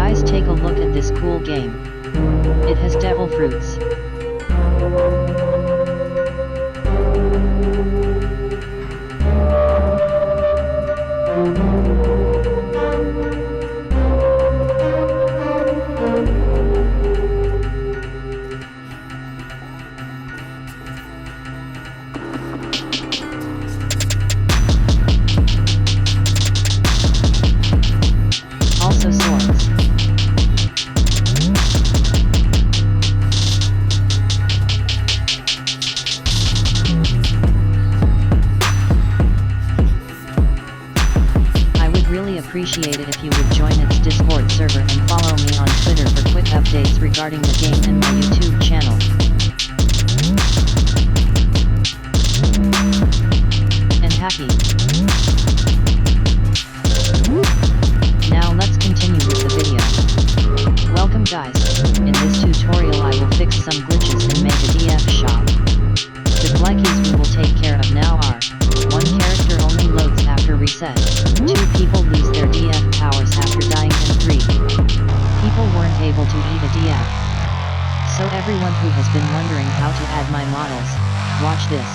Guys, take a look at this cool game. It has devil fruits. Also swords. I would really appreciate it if you would join its Discord server and follow me on Twitter for quick updates regarding the game and my YouTube channel. And hacky. Now let's continue with the video. Welcome guys, in this tutorial I will fix some glitches and make a DF shop. The glycies we will take care of now are: 1 character only loads after reset, 2 people lose their DF powers after dying, and 3 people weren't able to eat a DF. So everyone who has been wondering how to add my models, watch this.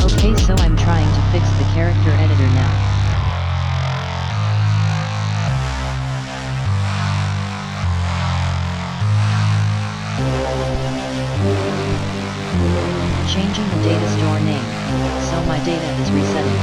Okay, so I'm trying to fix the character editor now. Changing the data store name, so my data is resetting.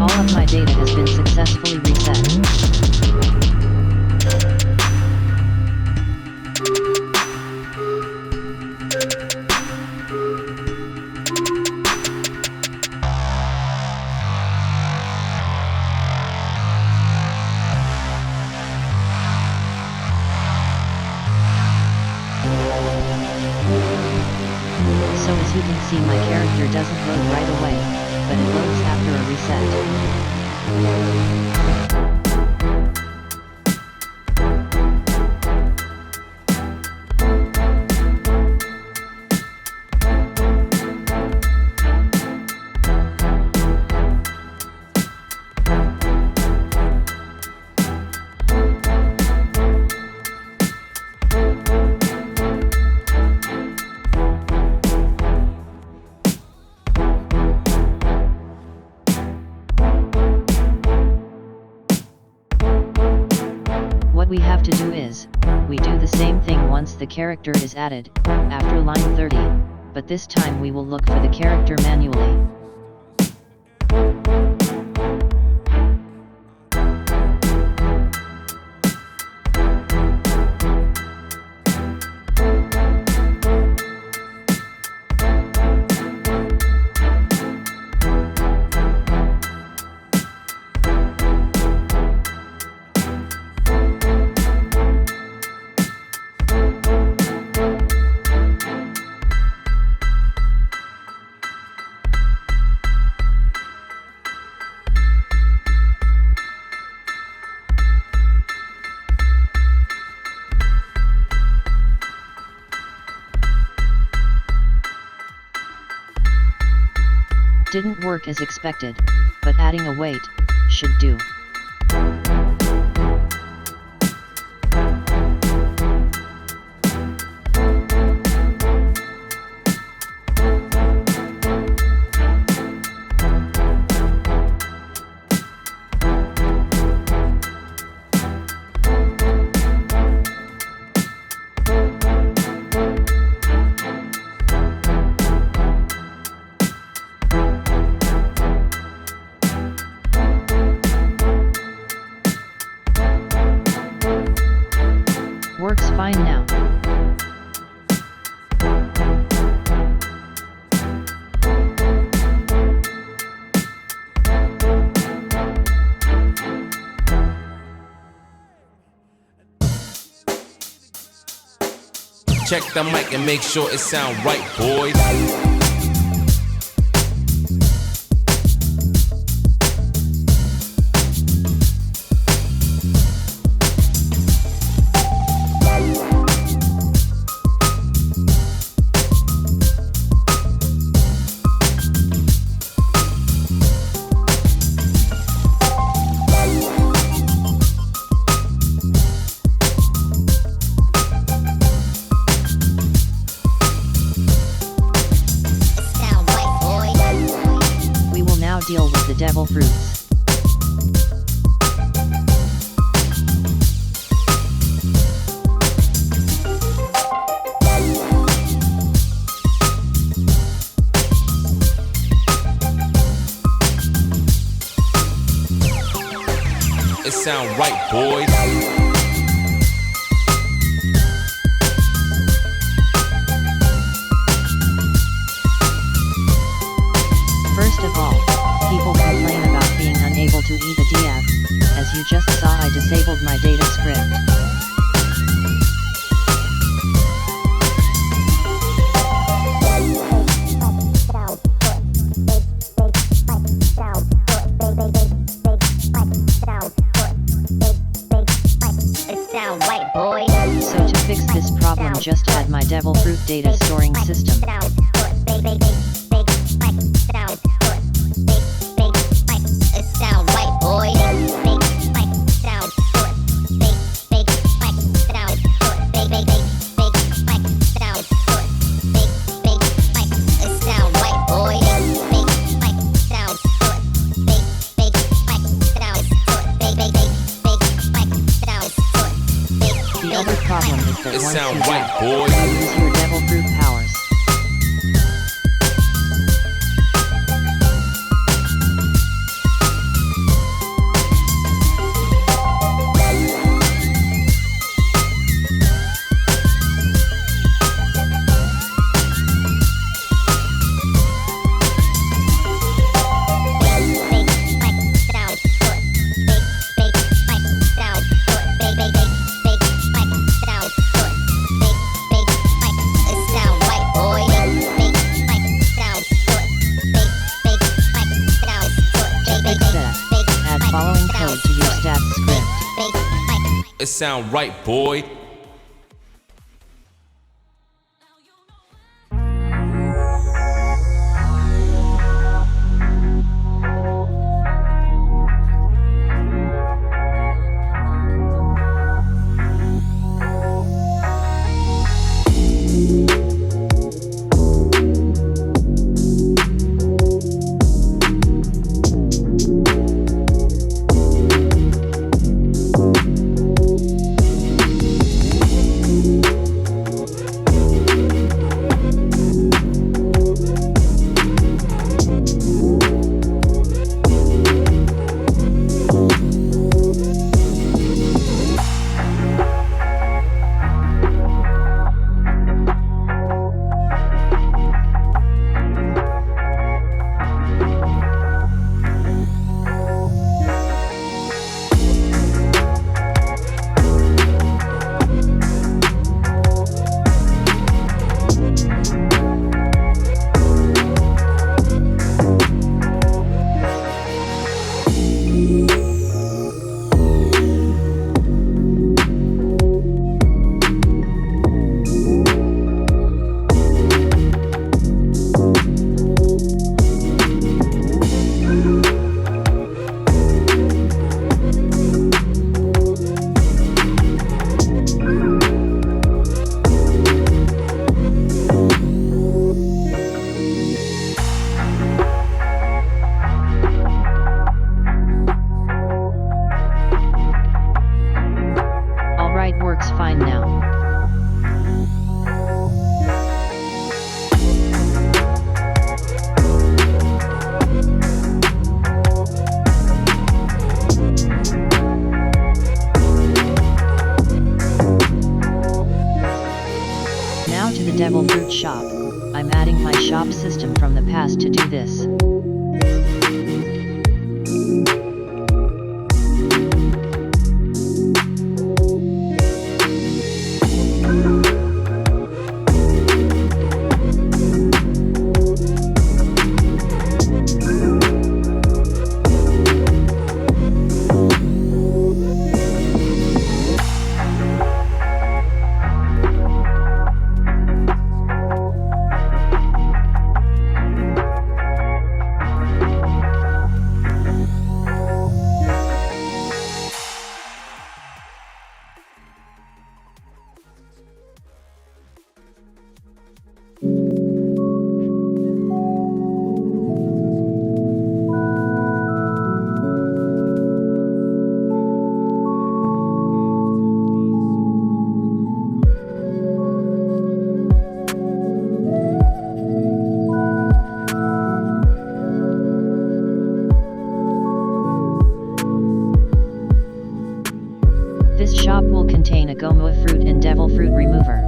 All of my data has been successfully reset. So as you can see, my character doesn't load right away, but it loads after a reset. What we have to do is, we do the same thing once the character is added, after line 30, but this time we will look for the character manually. Didn't work as expected, but adding a weight should do. works fine now. Check the mic and make sure it sound right, boys. Deal with the devil fruits. It sound right, boys. First of all, people complain about being unable to eat a DF. As you just saw, I disabled my data script. So to fix this problem, just add my devil fruit data storing system. The other problem is that It once sound you right, deaf, boys. you lose your devil fruit powers. Following code to your stats script. It sound right, boy. Works fine now. Devil Fruit shop. I'm adding my shop system from the past to do this. This shop will contain a Gomua fruit and devil fruit remover.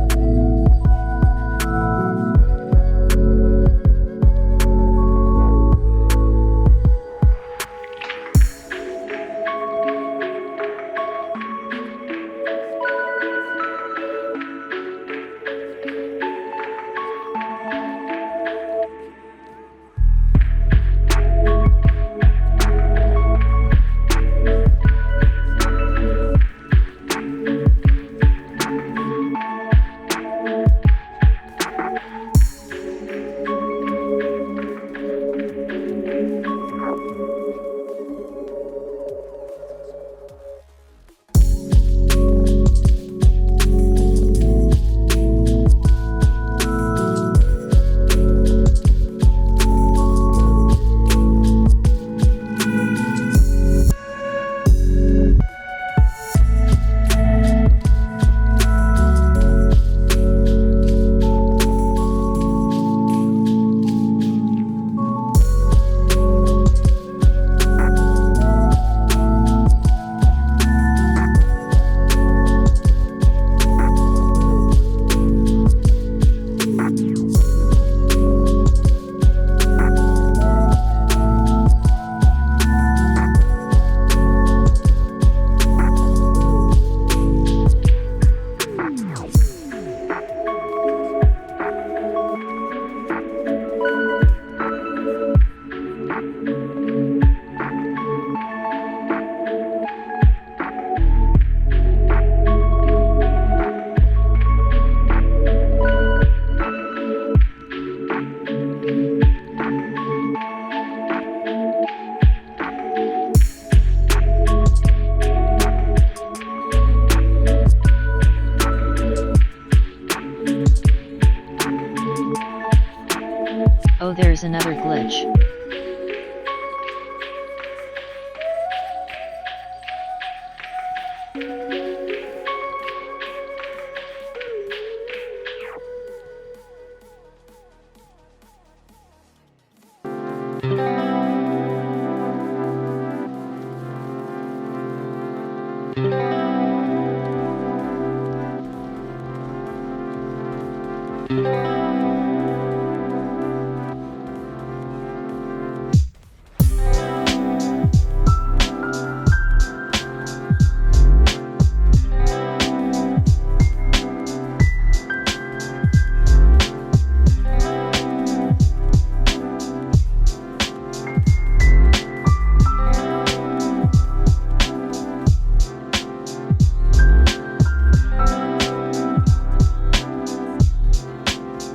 Oh, there's another glitch.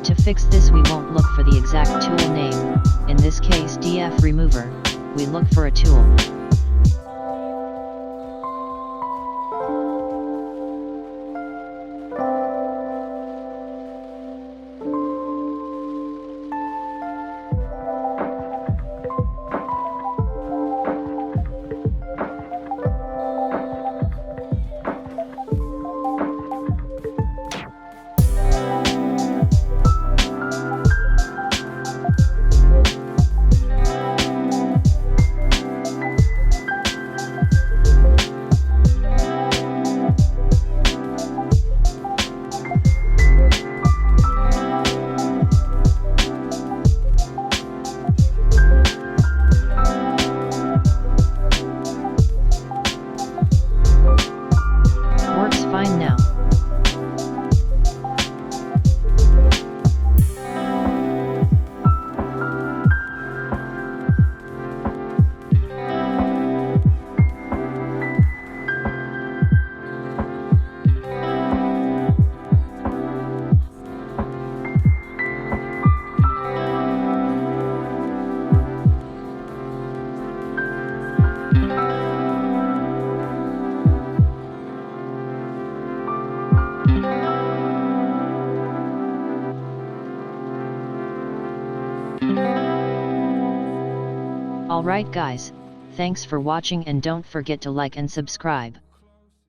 To fix this, we won't look for the exact tool name, in this case DF remover, we look for a tool. Alright guys, thanks for watching and don't forget to like and subscribe.